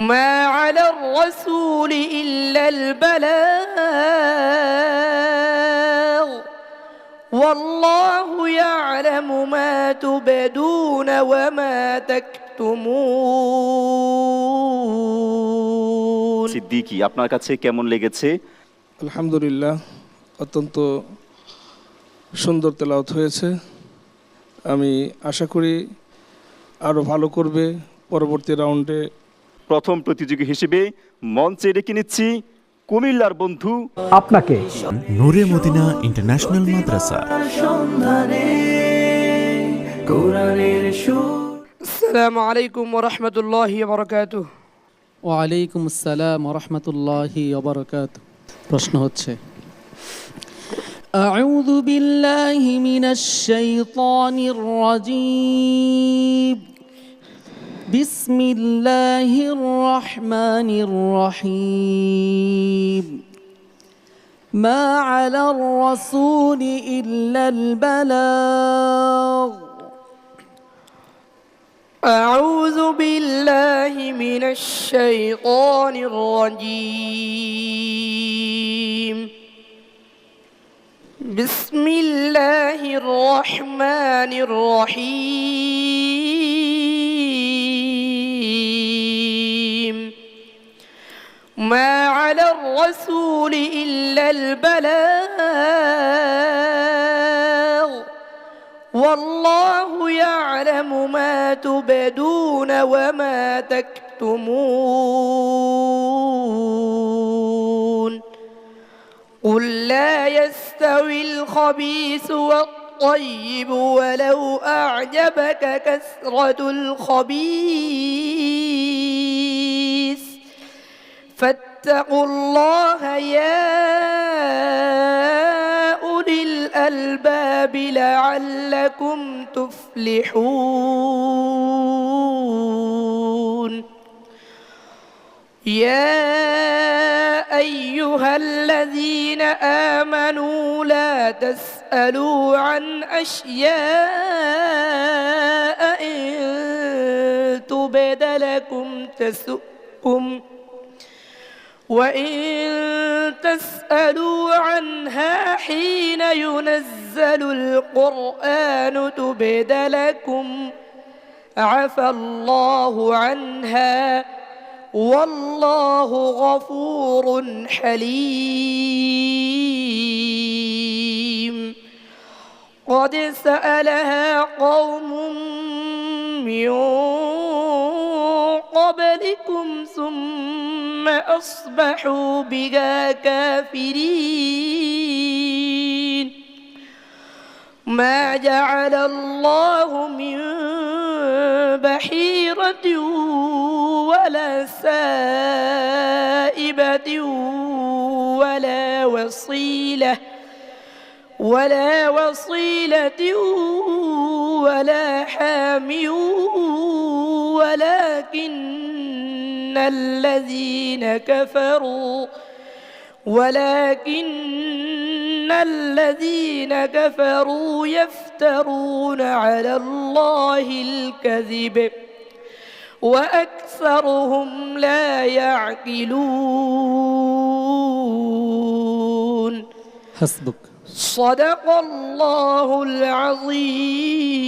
ما على الرسول إلا البلاغ والله يعلم ما تبدون وما تكتمون সিদ্দিকী, আপনার কাছে কেমন লেগেছে? আলহামদুলিল্লাহ, অত্যন্ত সুন্দর তেলাওয়াত হয়েছে। আমি আশা করি আরও ভালো করবে পরবর্তী রাউন্ডে। প্রথম প্রতিযোগী হিসেবে মঞ্চে ডেকে নিচ্ছি কুমিল্লার বন্ধু আপনাকে। নূরে মদিনা ইন্টারন্যাশনাল মাদ্রাসা। আসসালামু আলাইকুম ওয়া রাহমাতুল্লাহি ওয়া বারাকাতুহু। ওয়ালাইকুম আসসালাম ওয়া রাহমাতুল্লাহি ওয়া বারাকাতুহু। প্রশ্ন হচ্ছে আউযু বিল্লাহি মিনাশ শাইতানির রাজীম বিসমিল্লাহির রহমানির রহিম মা আলার রাসূলি ইল্লাল বালাগ। أعوذ بالله من الشيطان الرجيم بسم الله الرحمن الرحيم ما على الرسول إلا البلاغ والله يعلم ما تبدون وما تكتمون قل لا يستوي الخبيث والطيب ولو أعجبك كثرة الخبيث فاتقوا الله يا أولي الألباب لعلكم تفلحون يا أيها الذين آمنوا لا تسألوا عن أشياء إن تبد لكم تسؤكم وإن تسألوا عنها حين ينزل القرآن تبد لكم عفى الله عنها والله غفور حليم قد سألها قوم من قبلكم ثم أصبحوا بها كافرين ما جعل الله من بحيرة ولا سائبة ولا وصيلة ولا حام ولكن الذين كفروا يفترون على الله الكذب وأكثرهم لا يعقلون حسبك صدق الله العظيم